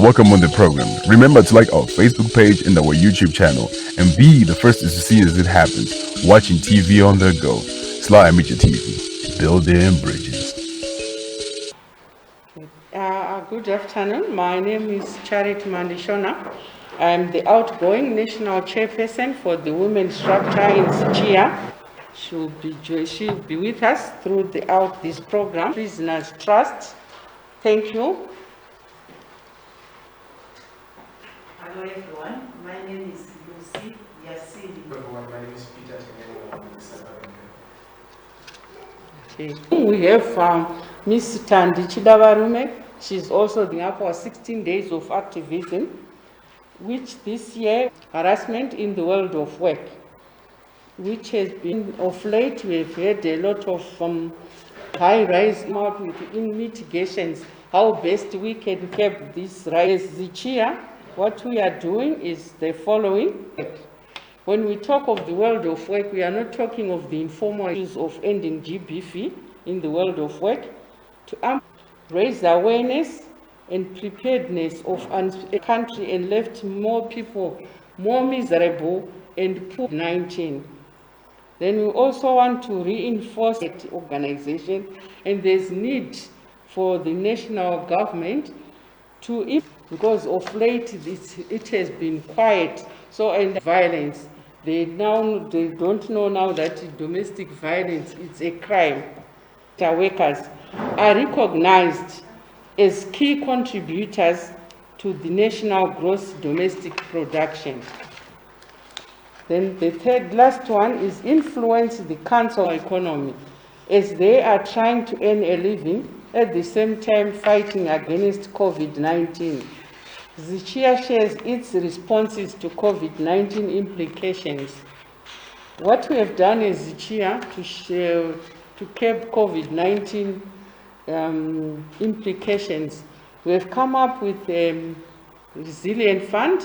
Welcome on the program. Remember to like our Facebook page and our YouTube channel and be the first to see as it happens. Watching TV on the go. SlyMedia TV. Building bridges. Good afternoon. My name is Charity Mandishona. I'm the outgoing national chairperson for the Women's Structure in Zichia. She'll be with us throughout this program. Prisoners Trust. Thank you. Hello everyone, my name is Lucy Yasili. Everyone, my name is Peter Tenelo. We have Ms. Tandi Chidavarume. She's also the for 16 days of activism, which this year, harassment in the world of work, which has been of late. We've had a lot of high rise in mitigations, how best we can curb this rise. This year, what we are doing is the following. When we talk of the world of work, we are not talking of the informal issues of ending GBV in the world of work, to raise awareness and preparedness of a country and left more people more miserable and poor. 19. Then we also want to reinforce the organization, and there's need for the national government to, because of late it has been quiet, so and violence. They don't know now that domestic violence is a crime. Our workers are recognized as key contributors to the national gross domestic production. Then the last one is influence the council economy, as they are trying to earn a living at the same time fighting against COVID-19. Zichia shares its responses to COVID-19 implications. What we have done as Zichia to curb COVID-19 implications, we have come up with a resilient fund,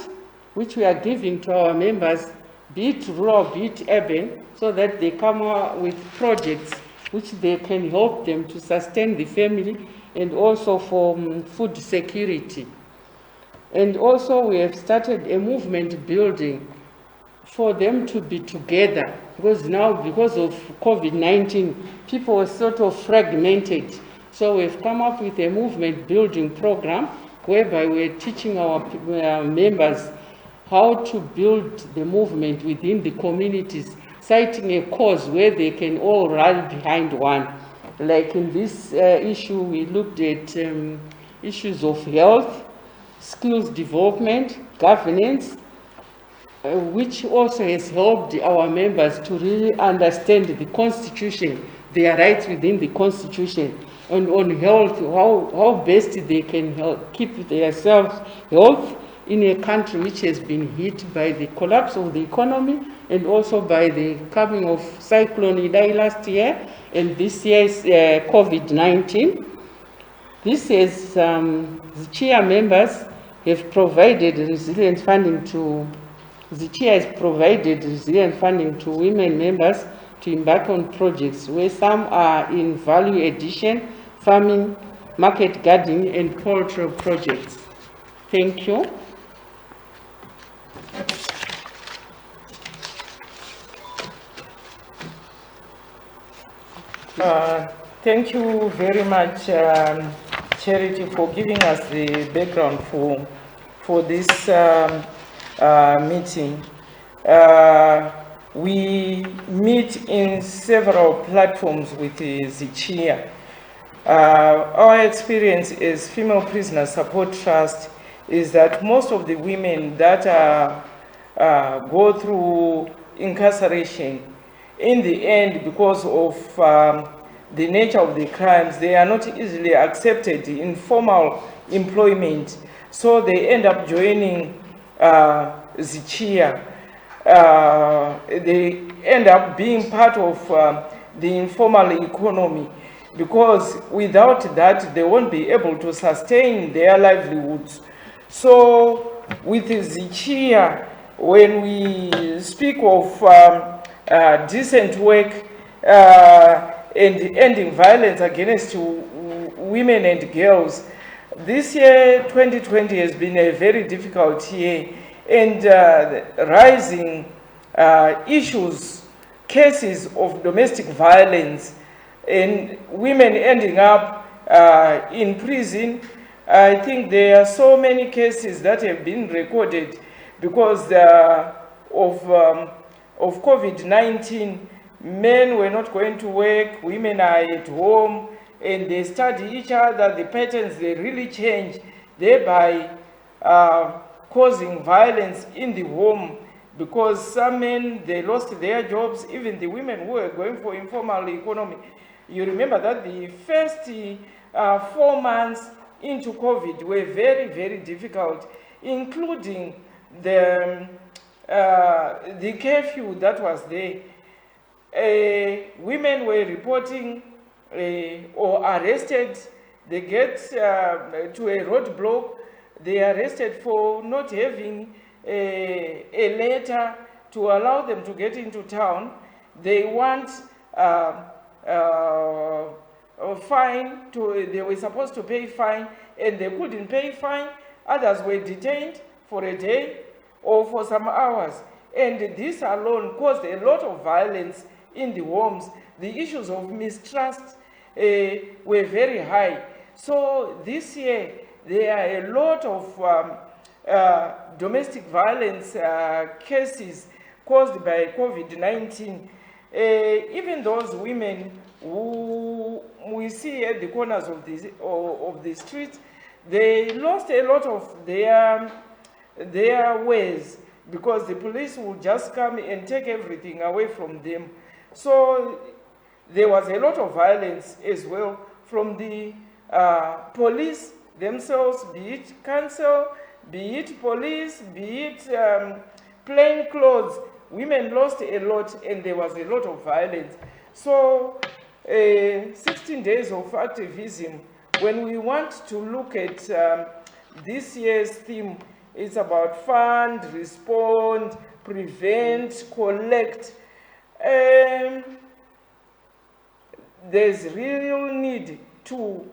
which we are giving to our members, be it rural, be it urban, so that they come up with projects which they can help them to sustain the family and also for food security. And also we have started a movement building for them to be together, because now, because of COVID-19, people are sort of fragmented. So we've come up with a movement building program whereby we're teaching our members how to build the movement within the communities, citing a cause where they can all rally behind one. Like in this issue, we looked at issues of health, skills development, governance, which also has helped our members to really understand the Constitution, their rights within the Constitution, and on health, how best they can keep themselves health in a country which has been hit by the collapse of the economy and also by the coming of Cyclone Idai last year and this year's COVID-19. This is the chair members have provided resilient funding to, the chair has provided resilient funding to women members to embark on projects where some are in value addition, farming, market gardening, and poultry projects. Thank you. Thank you very much, Charity, for giving us the background for this meeting. We meet in several platforms with Zichia. Our experience as Female Prisoner Support Trust is that most of the women that go through incarceration, in the end, because of the nature of the crimes, they are not easily accepted in formal employment. So they end up joining Zichia. They end up being part of the informal economy, because without that, they won't be able to sustain their livelihoods. So with Zichia, when we speak of decent work and ending violence against women and girls, this year, 2020, has been a very difficult year, and rising issues, cases of domestic violence, and women ending up in prison. I think there are so many cases that have been recorded because of COVID-19. Men were not going to work, women are at home, and they study each other, the patterns, they really change, thereby causing violence in the home, because some men, they lost their jobs, even the women who were going for informal economy. You remember that the first 4 months into COVID were very, very difficult, including the curfew that was there. Women were reporting or arrested. They get to a roadblock, they are arrested for not having a letter to allow them to get into town. They want a fine, they were supposed to pay fine, and they couldn't pay fine. Others were detained for a day or for some hours. And this alone caused a lot of violence in the homes. The issues of mistrust were very high. So this year, there are a lot of domestic violence cases caused by COVID-19. Even those women who we see at the corners of the streets, they lost a lot of their ways, because the police will just come and take everything away from them. So there was a lot of violence as well from the police themselves, be it council, be it police, be it plain clothes. Women lost a lot, and there was a lot of violence. So 16 days of activism, when we want to look at this year's theme, it's about fund, respond, prevent, collect. There's real need to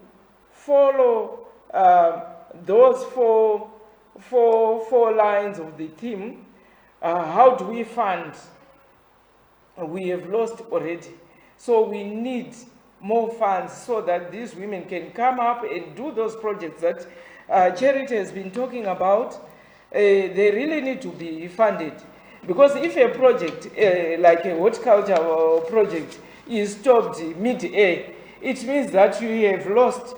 follow those four lines of the theme. How do we fund? We have lost already. So we need more funds so that these women can come up and do those projects that Charity has been talking about. They really need to be funded. Because if a project, like a horticulture project, is stopped mid-air, it means that you have lost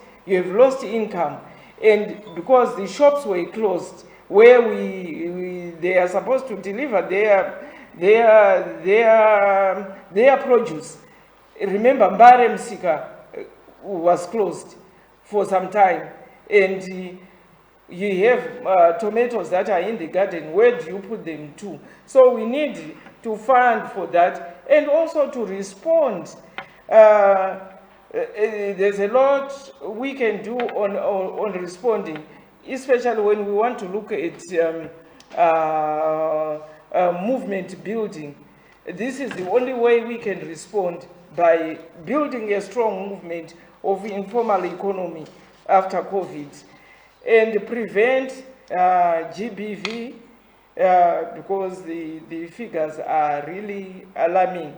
income. And because the shops were closed, where they are supposed to deliver their produce. Remember, Mbare Msika was closed for some time, and you have tomatoes that are in the garden. Where do you put them to? So we need to fund for that, and also to respond. There's a lot we can do on responding, especially when we want to look at movement building. This is the only way we can respond, by building a strong movement of informal economy after COVID, and prevent GBV, because the figures are really alarming,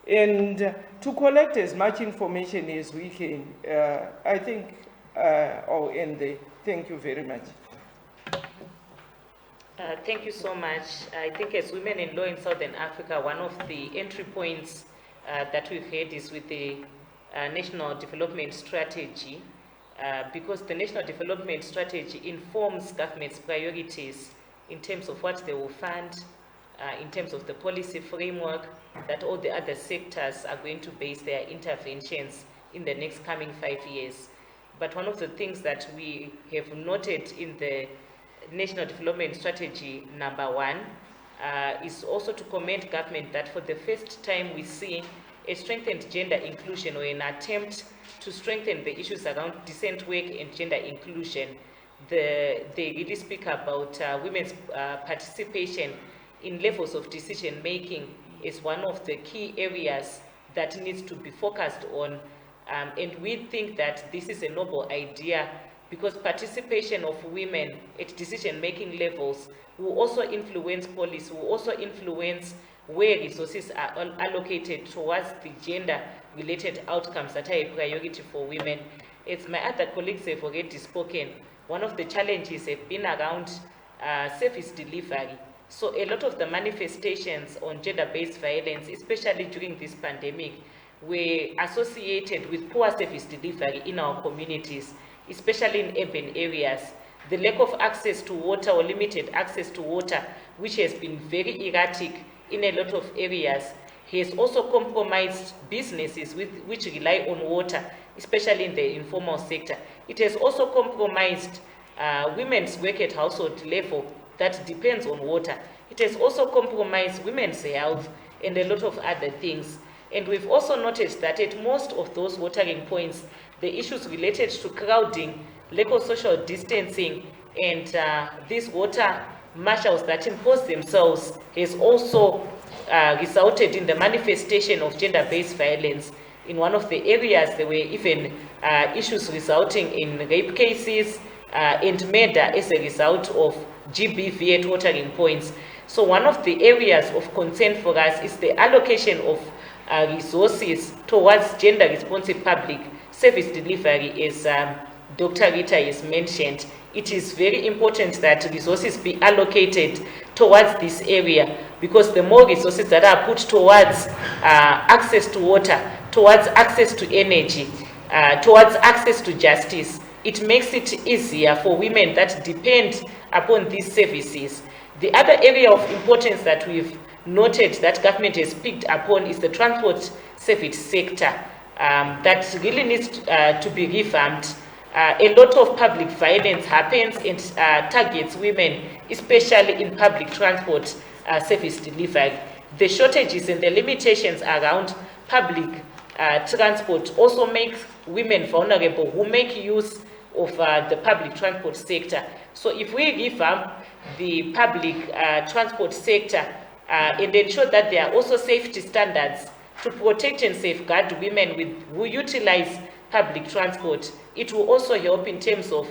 and to collect as much information as we can. I think I'll end there. Thank you very much. Thank you so much. I think as women in law in Southern Africa, one of the entry points that we've had is with the National Development Strategy, because the National Development Strategy informs government's priorities in terms of what they will fund, in terms of the policy framework that all the other sectors are going to base their interventions in the next coming 5 years. But one of the things that we have noted in the National Development Strategy #1 is also to commend government that for the first time we see a strengthened gender inclusion, or an attempt to strengthen the issues around decent work and gender inclusion. They really speak about women's participation in levels of decision making is one of the key areas that needs to be focused on. And we think that this is a noble idea because participation of women at decision-making levels will also influence policy, will also influence where resources are allocated towards the gender-related outcomes that are a priority for women. As my other colleagues have already spoken, one of the challenges have been around service delivery. So a lot of the manifestations on gender-based violence, especially during this pandemic, were associated with poor service delivery in our communities, especially in urban areas. The lack of access to water or limited access to water, which has been very erratic in a lot of areas, has also compromised businesses which rely on water, especially in the informal sector. It has also compromised women's work at household level that depends on water. It has also compromised women's health and a lot of other things. And we've also noticed that at most of those watering points, the issues related to crowding, lack of social distancing, and these water marshals that impose themselves has also resulted in the manifestation of gender-based violence. In one of the areas, there were even issues resulting in rape cases and murder as a result of GBV at watering points. So one of the areas of concern for us is the allocation of resources towards gender-responsive public service delivery, as Dr. Rita has mentioned. It is very important that resources be allocated towards this area, because the more resources that are put towards access to water, towards access to energy, towards access to justice, it makes it easier for women that depend upon these services. The other area of importance that we've noted that government has picked upon is the transport service sector that really needs to be revamped. A lot of public violence happens and targets women, especially in public transport service delivery. The shortages and the limitations around public transport also make women vulnerable who make use of the public transport sector. So if we revamp the public transport sector and ensure that there are also safety standards to protect and safeguard women who utilize public transport, it will also help in terms of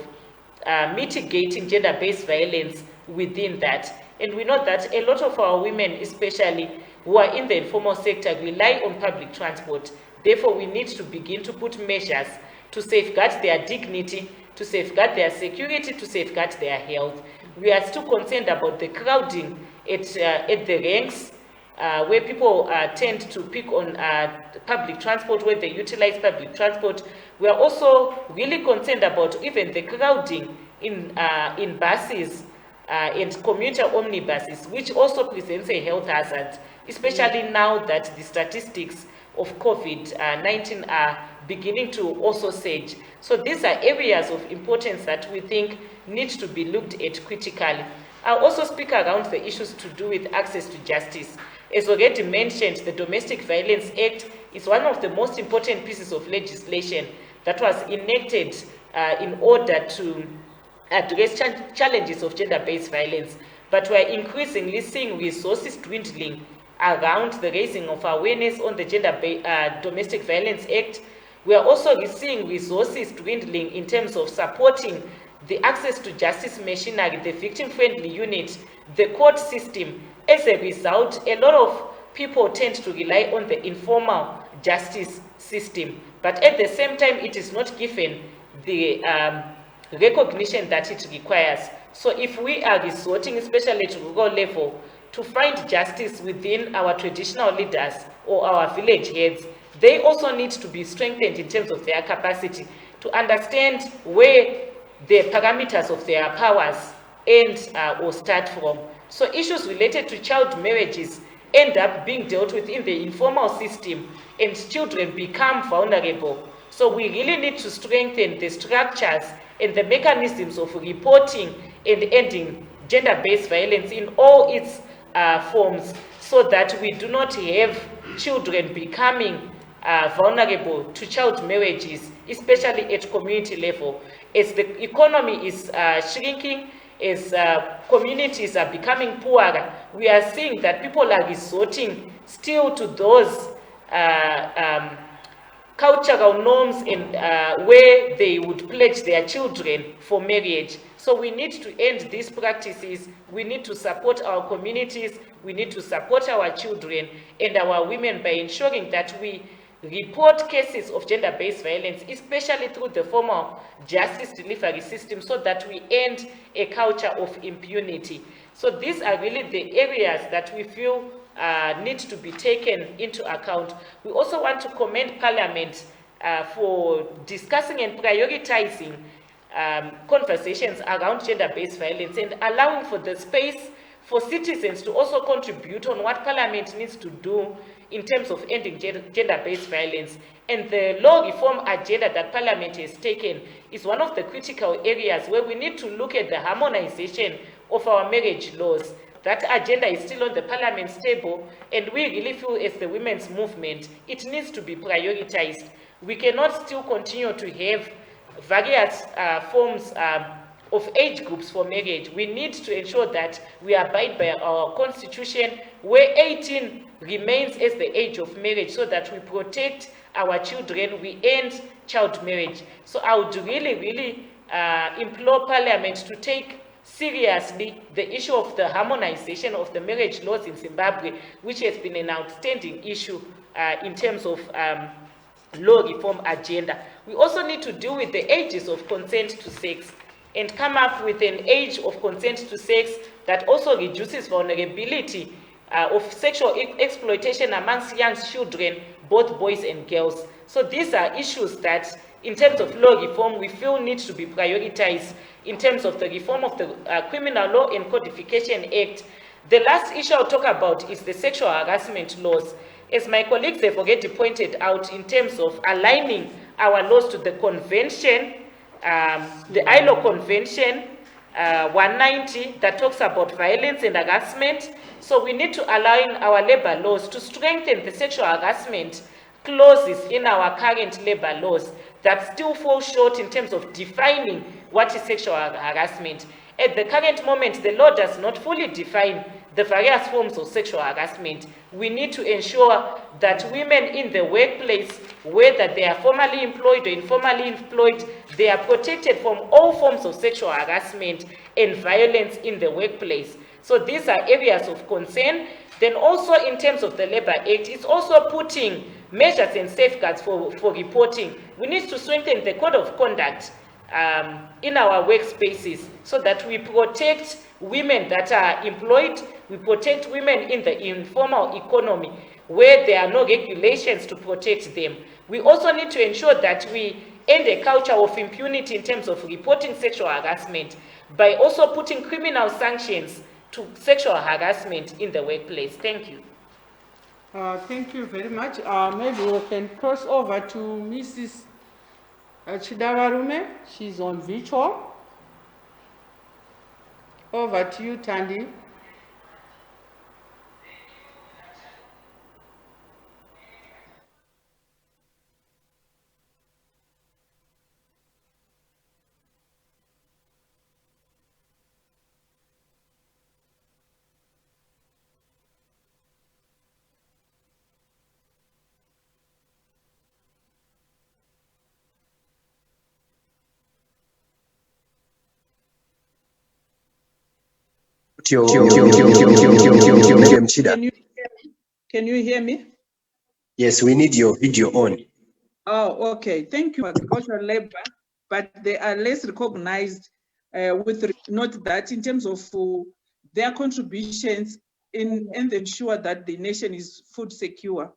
mitigating gender-based violence within that. And we know that a lot of our women, especially who are in the informal sector, rely on public transport. Therefore, we need to begin to put measures to safeguard their dignity, to safeguard their security, to safeguard their health. We are still concerned about the crowding at the ranks, where people tend to pick on public transport, where they utilize public transport. We are also really concerned about even the crowding in buses and commuter omnibuses, which also presents a health hazard, especially now that the statistics of COVID-19 are beginning to also surge. So these are areas of importance that we think need to be looked at critically. I'll also speak around the issues to do with access to justice. As already mentioned, the Domestic Violence Act is one of the most important pieces of legislation that was enacted in order to address challenges of gender-based violence. But we're increasingly seeing resources dwindling around the raising of awareness on the Domestic Violence Act. We are also seeing resources dwindling in terms of supporting the access to justice machinery, the victim-friendly unit, the court system. As a result, a lot of people tend to rely on the informal justice system, but at the same time, it is not given the recognition that it requires. So if we are resorting, especially to rural level, to find justice within our traditional leaders or our village heads, they also need to be strengthened in terms of their capacity to understand where the parameters of their powers end or start from. So issues related to child marriages end up being dealt with in the informal system, and children become vulnerable. So we really need to strengthen the structures and the mechanisms of reporting and ending gender-based violence in all its forms, so that we do not have children becoming vulnerable to child marriages, especially at community level. As the economy is shrinking, as communities are becoming poorer, we are seeing that people are resorting still to those cultural norms and where they would pledge their children for marriage. So we need to end these practices. We need to support our communities. We need to support our children and our women by ensuring that we report cases of gender-based violence, especially through the formal justice delivery system, so that we end a culture of impunity. So these are really the areas that we feel need to be taken into account. We also want to commend Parliament for discussing and prioritizing conversations around gender-based violence and allowing for the space for citizens to also contribute on what Parliament needs to do in terms of ending gender-based violence. And the law reform agenda that Parliament has taken is one of the critical areas where we need to look at the harmonization of our marriage laws. That agenda is still on the Parliament's table, and we really feel as the women's movement, it needs to be prioritized. We cannot still continue to have various forms of age groups for marriage. We need to ensure that we abide by our constitution, where 18 remains as the age of marriage, so that we protect our children, we end child marriage. So I would really implore Parliament to take seriously the issue of the harmonization of the marriage laws in Zimbabwe, which has been an outstanding issue in terms of law reform agenda. We also need to deal with the ages of consent to sex and come up with an age of consent to sex that also reduces vulnerability of sexual exploitation amongst young children, both boys and girls. So these are issues that, in terms of law reform, we feel need to be prioritized in terms of the reform of the Criminal Law and Codification Act. The last issue I'll talk about is the sexual harassment laws. As my colleagues have already pointed out, in terms of aligning our laws to the convention, the ILO Convention 190 that talks about violence and harassment. So we need to align our labor laws to strengthen the sexual harassment clauses in our current labor laws that still fall short in terms of defining what is sexual harassment. At the current moment, the law does not fully define the various forms of sexual harassment. We need to ensure that women in the workplace, whether they are formally employed or informally employed, they are protected from all forms of sexual harassment and violence in the workplace. So these are areas of concern. Then also in terms of the Labor Act, it's also putting measures and safeguards for reporting. We need to strengthen the code of conduct in our workspaces so that we protect women that are employed, we protect women in the informal economy where there are no regulations to protect them. We also need to ensure that we end a culture of impunity in terms of reporting sexual harassment by also putting criminal sanctions to sexual harassment in the workplace. Thank you. Thank you very much. Maybe we can cross over to Mrs. Chidavarume. She's on virtual. Over to you, Tandy. Can you hear me? Yes, we need your video on. Oh, okay. Thank you, agricultural labor, but they are less recognized with note that in terms of their contributions in and ensure that the nation is food secure.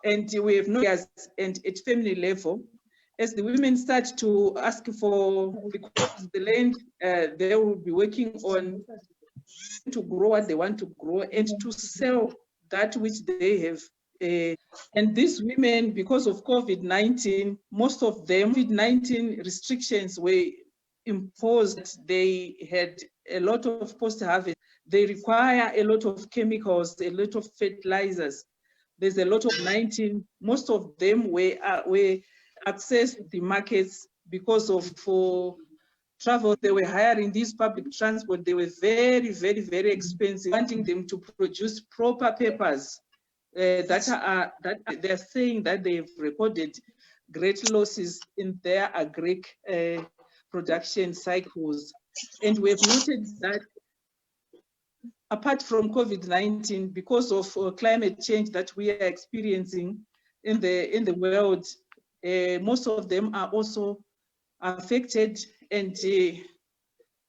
And we have noticed, and at family level, as the women start to ask for the land, they will be working on to grow what they want to grow and to sell that which they have. And these women, because of COVID-19, most of them, COVID-19 restrictions were imposed. They had a lot of post-harvest. They require a lot of chemicals, a lot of fertilizers. There's a lot of 19. Most of them were access the markets because of travel. They were hiring these public transport. They were very, very, very expensive, wanting them to produce proper papers that they're saying that they've recorded great losses in their agric production cycles. And we have noted that apart from COVID-19, because of climate change that we are experiencing in the world, most of them are also affected. And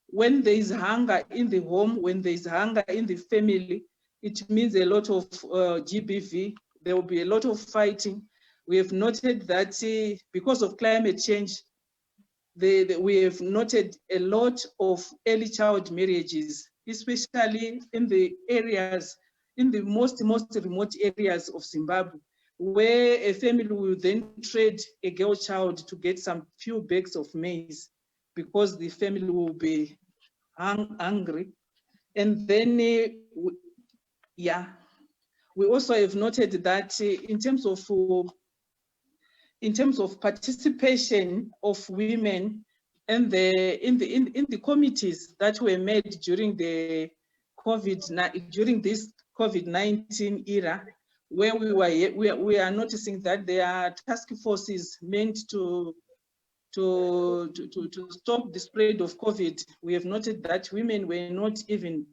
when there is hunger in the home, when there is hunger in the family, it means a lot of GBV. There will be a lot of fighting. We have noted that because of climate change, we have noted a lot of early child marriages, especially in the areas, in the most remote areas of Zimbabwe, where a family will then trade a girl child to get some few bags of maize because the family will be hungry. And then, we also have noted that in terms of participation of women in the committees that were made during this COVID-19 era, where we are noticing that there are task forces meant to stop the spread of COVID. We have noted that women were not even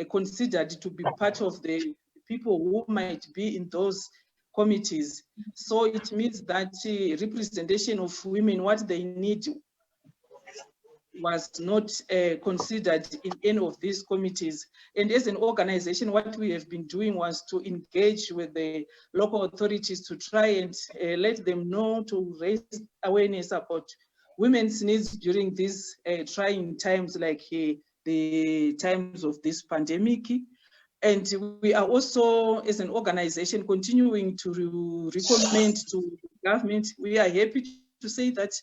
considered to be part of the people who might be in those committees. So it means that representation of women, what they need, was not considered in any of these committees. And as an organization, what we have been doing was to engage with the local authorities to try and let them know, to raise awareness about women's needs during these trying times, like the times of this pandemic. And we are also, as an organization, continuing to recommend to government. We are happy to say that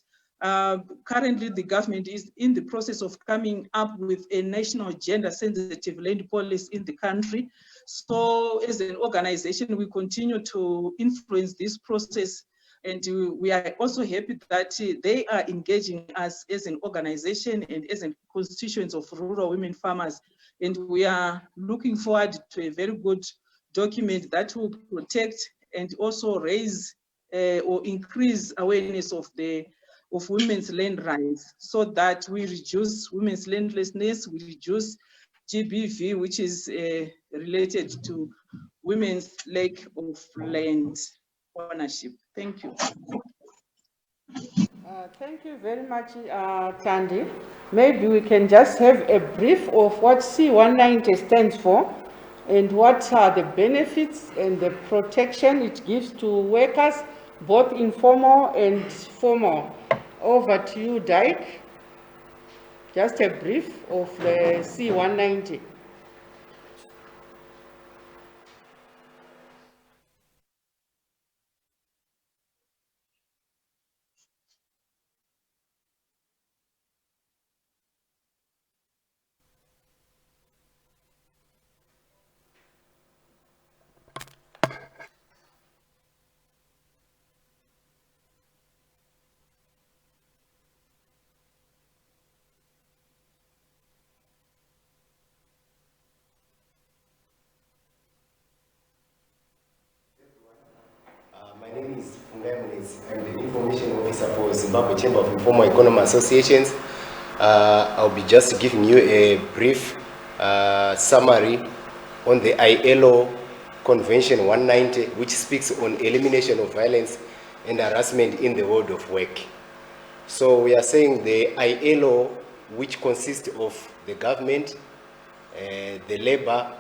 currently the government is in the process of coming up with a national gender-sensitive land policy in the country. So as an organization, we continue to influence this process. And we are also happy that they are engaging us as an organization and as a constituents of rural women farmers. And we are looking forward to a very good document that will protect and also raise or increase awareness of women's land rights, so that we reduce women's landlessness, we reduce GBV, which is related to women's lack of land ownership. Thank you. Thank you very much, Tandy. Maybe we can just have a brief of what C190 stands for and what are the benefits and the protection it gives to workers, both informal and formal. Over to you, Dyke. Just a brief of the C190. My name is I'm the Information Officer for Zimbabwe Chamber of Informal Economy Associations. I'll be just giving you a brief summary on the ILO Convention 190, which speaks on elimination of violence and harassment in the world of work. So we are saying the ILO, which consists of the government, the labor,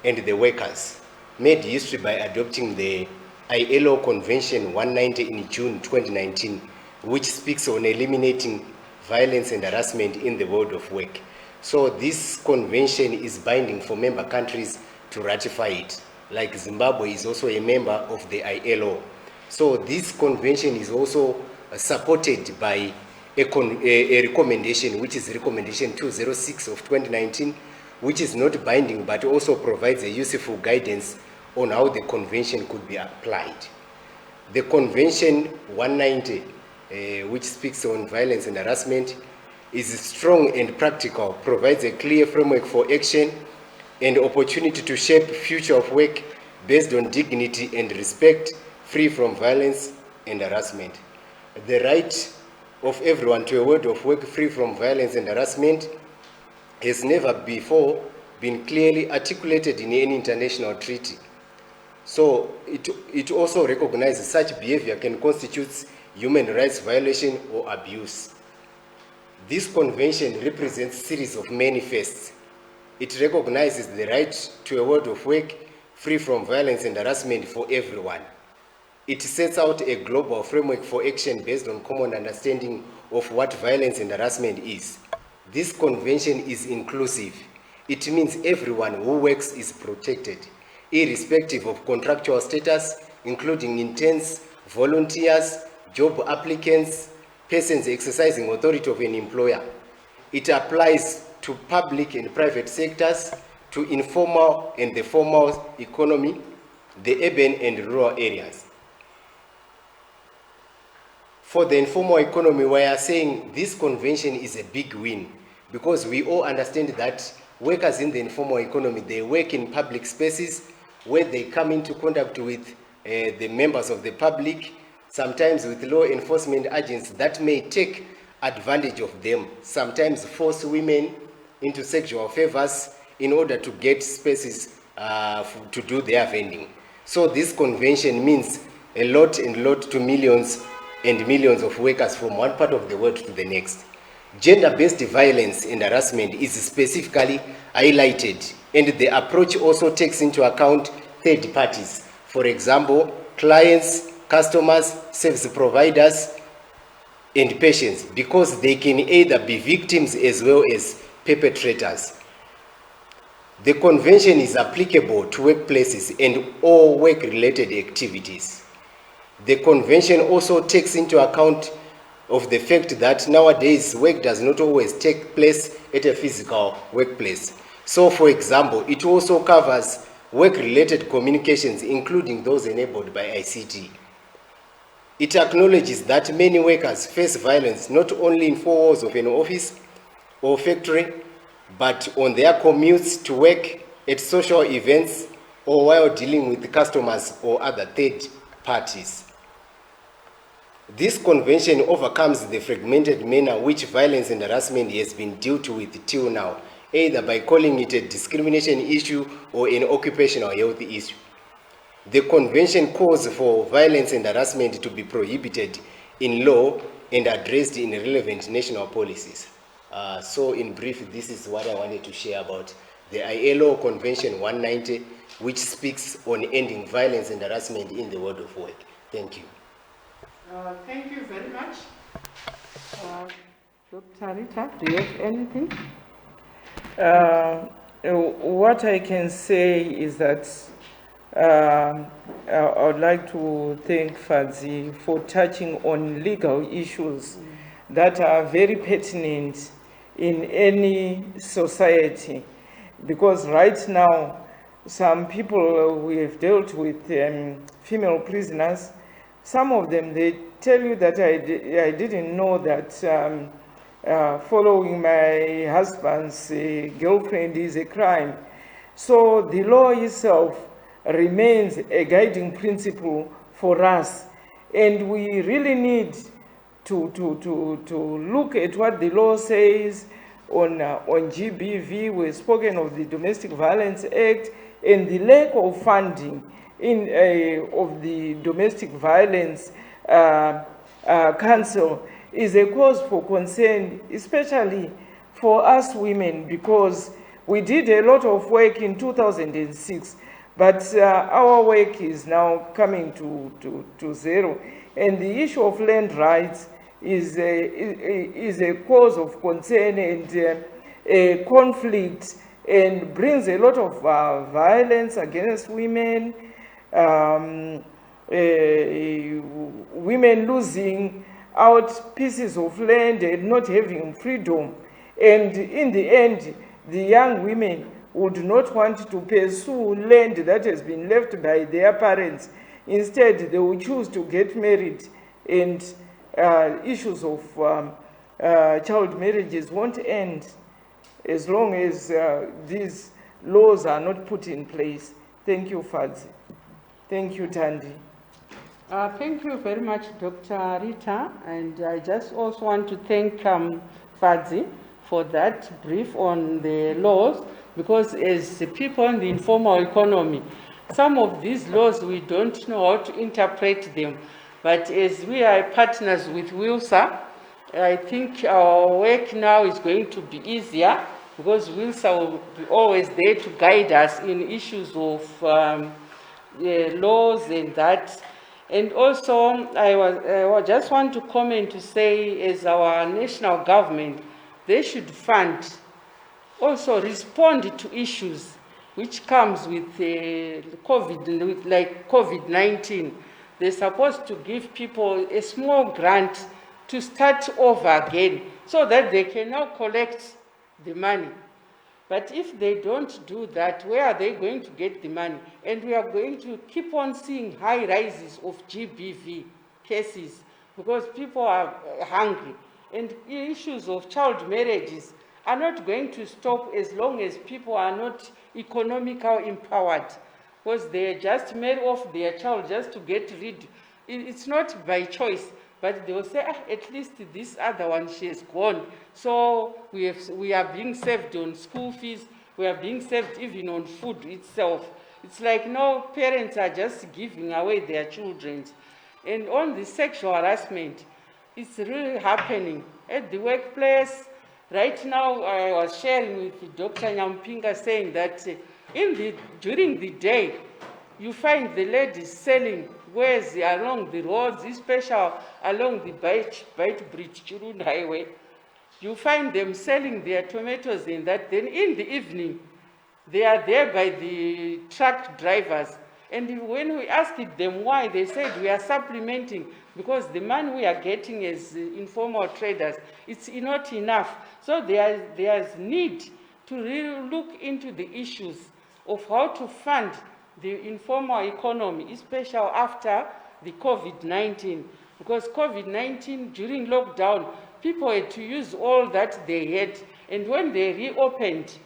and the workers, made history by adopting the ILO Convention 190 in June 2019, which speaks on eliminating violence and harassment in the world of work. So this convention is binding for member countries to ratify it, like Zimbabwe is also a member of the ILO. So this convention is also supported by a recommendation, which is recommendation 206 of 2019, which is not binding but also provides a useful guidance on how the convention could be applied. The Convention 190, which speaks on violence and harassment, is strong and practical, provides a clear framework for action and opportunity to shape future of work based on dignity and respect, free from violence and harassment. the right of everyone to a world of work free from violence and harassment has never before been clearly articulated in any international treaty. So it also recognizes such behavior can constitute human rights violation or abuse. This convention represents a series of manifests. It recognizes the right to a world of work free from violence and harassment for everyone. It sets out a global framework for action based on common understanding of what violence and harassment is. This convention is inclusive. It means everyone who works is protected, irrespective of contractual status, including interns, volunteers, job applicants, persons exercising authority of an employer. It applies to public and private sectors, to informal and the formal economy, the urban and rural areas. For the informal economy, we are saying this convention is a big win because we all understand that workers in the informal economy, they work in public spaces where they come into contact with the members of the public, sometimes with law enforcement agents that may take advantage of them, sometimes force women into sexual favors in order to get spaces to do their vending. So this convention means a lot to millions and millions of workers from one part of the world to the next. Gender-based violence and harassment is specifically highlighted, and the approach also takes into account third parties. For example, clients, customers, service providers, and patients, because they can either be victims as well as perpetrators. The convention is applicable to workplaces and all work-related activities. The convention also takes into account of the fact that nowadays work does not always take place at a physical workplace. So, for example, it also covers work-related communications, including those enabled by ICT. It acknowledges that many workers face violence not only in four walls of an office or factory, but on their commutes to work, at social events, or while dealing with customers or other third parties. This convention overcomes the fragmented manner which violence and harassment has been dealt with till now, either by calling it a discrimination issue or an occupational health issue. The convention calls for violence and harassment to be prohibited in law and addressed in relevant national policies. So in brief, this is what I wanted to share about the ILO Convention 190, which speaks on ending violence and harassment in the world of work. Thank you. Thank you very much. Dr. Rita, do you have anything? What I can say is that I would like to thank Fadzi for touching on legal issues that are very pertinent in any society, because right now some people we have dealt with female prisoners, some of them they tell you that I didn't know that following my husband's girlfriend is a crime. So the law itself remains a guiding principle for us, and we really need to look at what the law says on GBV. We've spoken of the Domestic Violence Act, and the lack of funding of the Domestic Violence Council is a cause for concern, especially for us women, because we did a lot of work in 2006, but our work is now coming to zero. And the issue of land rights is a cause of concern and a conflict, and brings a lot of violence against women, women losing out pieces of land and not having freedom. And in the end, the young women would not want to pursue land that has been left by their parents. Instead, they will choose to get married, and issues of child marriages won't end as long as these laws are not put in place. Thank you, Fadzi. Thank you, Tandi. Thank you very much, Dr. Rita, and I just also want to thank Fadzi for that brief on the laws, because as the people in the informal economy, some of these laws we don't know how to interpret them, but as we are partners with WILSA, I think our work now is going to be easier, because WILSA will be always there to guide us in issues of laws and that. And also, I just want to comment to say, as our national government, they should fund, also respond to issues which comes with COVID, like COVID-19. They're supposed to give people a small grant to start over again, so that they can now collect the money. But if they don't do that, where are they going to get the money? And we are going to keep on seeing high rises of GBV cases, because people are hungry. And issues of child marriages are not going to stop as long as people are not economically empowered, because they just marry off their child just to get rid. It's not by choice, but they will say, at least this other one, she has gone. So we are being saved on school fees, we are being saved even on food itself. It's like no parents are just giving away their children. And on the sexual harassment, it's really happening at the workplace. Right now, I was sharing with Dr. Nyampinga saying that during the day, you find the ladies selling wares along the roads, especially along the Bite Bridge, Churun Highway. You find them selling their tomatoes in that. Then in the evening, they are there by the truck drivers. And when we asked them why, they said we are supplementing, because the money we are getting as informal traders, it's not enough. So there's need to really look into the issues of how to fund the informal economy, especially after the COVID-19. Because COVID-19, during lockdown, people had to use all that they had. And when they reopened,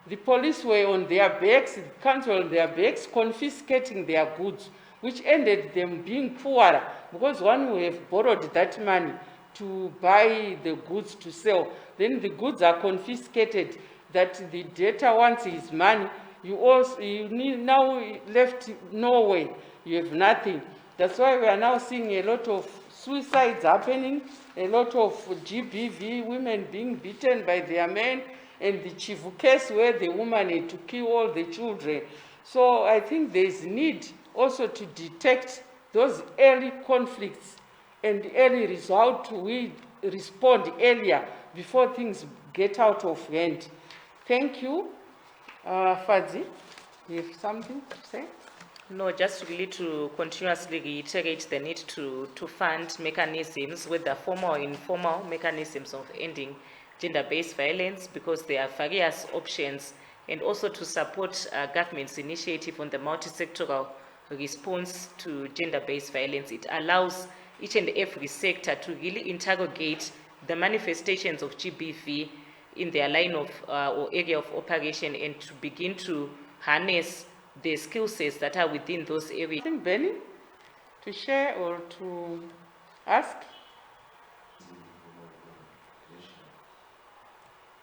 the police were on their backs, the council on their backs, confiscating their goods, which ended them being poorer, because one will have borrowed that money to buy the goods to sell. Then the goods are confiscated, that the debtor wants his money. You need now left nowhere. You have nothing. That's why we are now seeing a lot of suicides happening, a lot of GBV, women being beaten by their men, and the Chivu case where the woman had to kill all the children. So I think there is need also to detect those early conflicts and early result. We respond earlier before things get out of hand. Thank you. Fadzi, you have something to say? No, just really to continuously reiterate the need to fund mechanisms, whether formal or informal mechanisms of ending gender-based violence, because there are various options, and also to support government's initiative on the multi-sectoral response to gender-based violence. It allows each and every sector to really interrogate the manifestations of GBV in their line of or area of operation, and to begin to harness the skill sets that are within those areas. I think Benny, to share or to ask?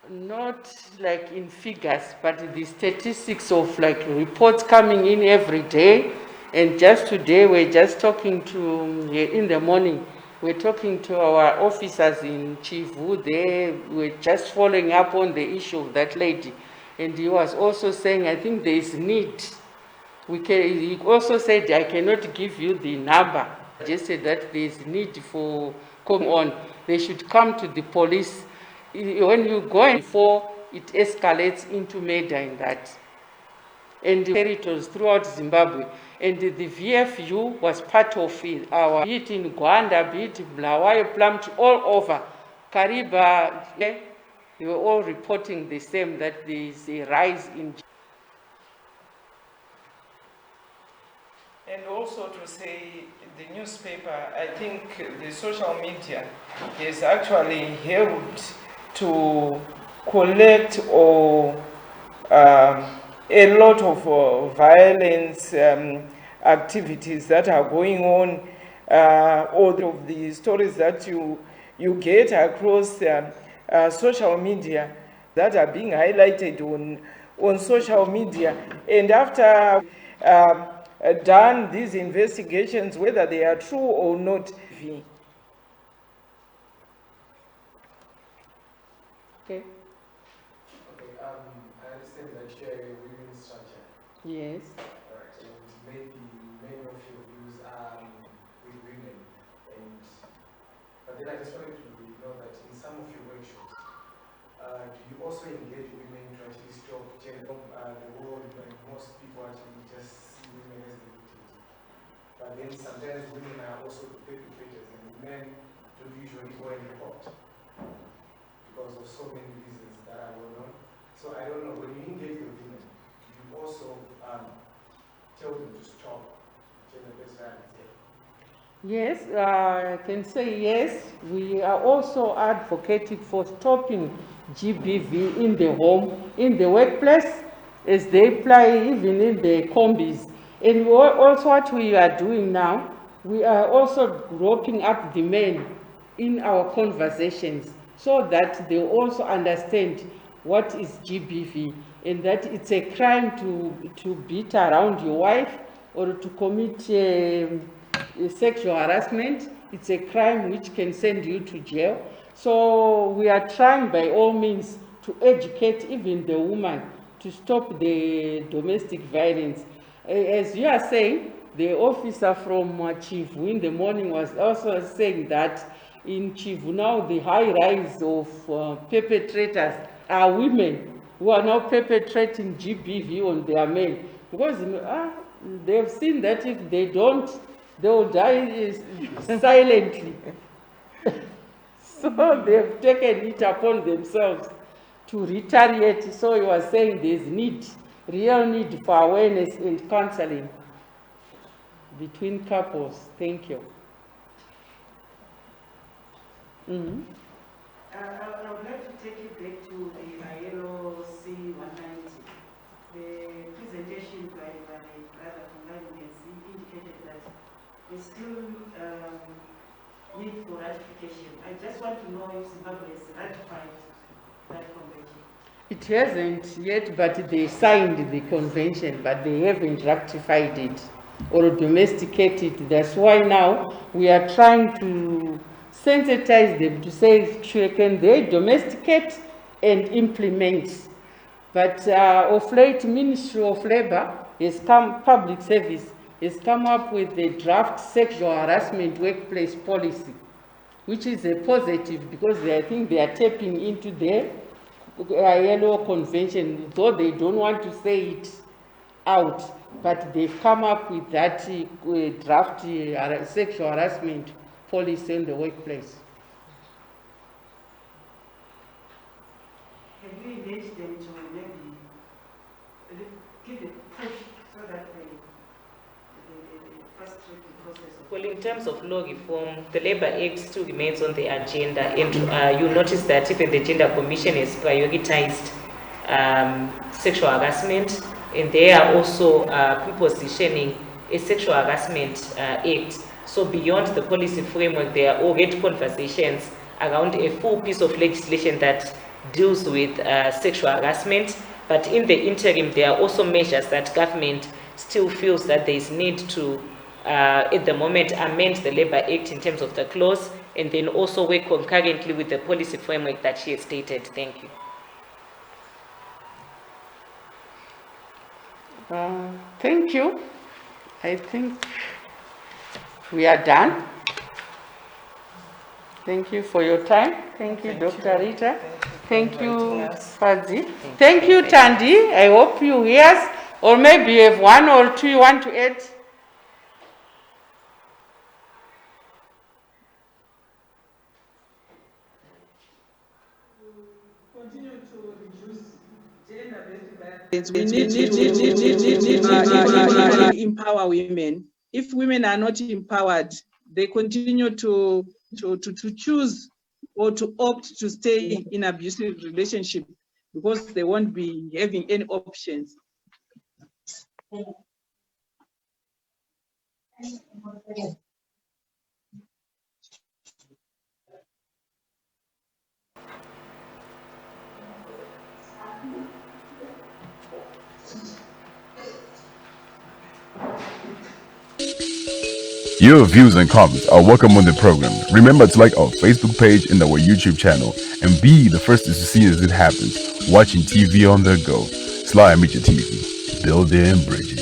Not like in figures, but the statistics of like reports coming in every day. And just today, we're just talking to, in the morning, we're talking to our officers in Chivu. They were just following up on the issue of that lady. And he was also saying, I think there is need. He also said, I cannot give you the number. Just said that there is need for come on. They should come to the police. When you go in before it escalates into murder in that. And the territories throughout Zimbabwe. And the VFU was part of it. Our, be it in Gwanda, be it Blawayo, Plumtree, all over. Kariba, they were all reporting the same, that there is a rise in. And also to say, the newspaper, I think the social media is actually helped to collect or a lot of violence activities that are going on, all of the stories that you get across social media that are being highlighted on social media. And after done these investigations, whether they are true or not. Okay. Okay, I understand that you're a women's structure. Yes. All right, and maybe many of your views are with women. But then I just wanted to know that in some of your workshops, do you also engage women to actually stop gender? The world, like most people actually just see women as the victims. But then sometimes women are also the perpetrators, and men don't usually go and report because of so many reasons that are well known. So I don't know, when you engage with women, do you also tell them to stop gender-based violence? Yes, I can say yes. We are also advocating for stopping GBV in the home, in the workplace, as they apply even in the combis. And also what we are doing now, we are also roping up the men in our conversations so that they also understand what is GBV and that it's a crime to beat around your wife or to commit sexual harassment. It's a crime which can send you to jail. So we are trying by all means to educate even the woman to stop the domestic violence. As you are saying, the officer from Chivu in the morning was also saying that in Chivu now the high rise of perpetrators are women who are now perpetrating GBV on their men because they've seen that if they don't, they will die silently. So they've taken it upon themselves to retaliate. So you are saying there's need, real need for awareness and counseling between couples. Thank you. Mm-hmm. I would like to take you back to the ILO C-190. The presentation by Brother from indicated that there's still need for ratification. I just want to know if Zimbabwe has ratified that convention. It hasn't yet, but they signed the convention, but they haven't ratified it or domesticated it. That's why now we are trying to sensitize them to say, can they domesticate and implement? But of late, Ministry of Labor has come, public service, has come up with the draft sexual harassment workplace policy, which is a positive because I think they are tapping into the ILO convention, though they don't want to say it out, but they've come up with that draft sexual harassment policy in the workplace. Have you engaged them to maybe give a push so that they fast track the process? Well, in terms of law reform, the Labour Act still remains on the agenda, and you notice that even the Gender Commission has prioritized sexual harassment, and they are also prepositioning a sexual harassment act. So beyond the policy framework, there are already conversations around a full piece of legislation that deals with sexual harassment. But in the interim, there are also measures that government still feels that there is need to, at the moment, amend the Labour Act in terms of the clause, and then also work concurrently with the policy framework that she has stated. Thank you. Thank you. I think we are done. Thank you for your time. Thank you, Dr. Rita. Thank you, Fadzi. Thank you, Tandy. I hope you hear us, or maybe you have one or two you want to add. Continue to reduce gender-based violence. We need to empower women. If women are not empowered, they continue to choose or to opt to stay in abusive relationship because they won't be having any options. Your views and comments are welcome on the program. Remember to like our Facebook page and our YouTube channel and be the first to see as it happens. Watching TV on the go. SlyMedia TV. Building bridges.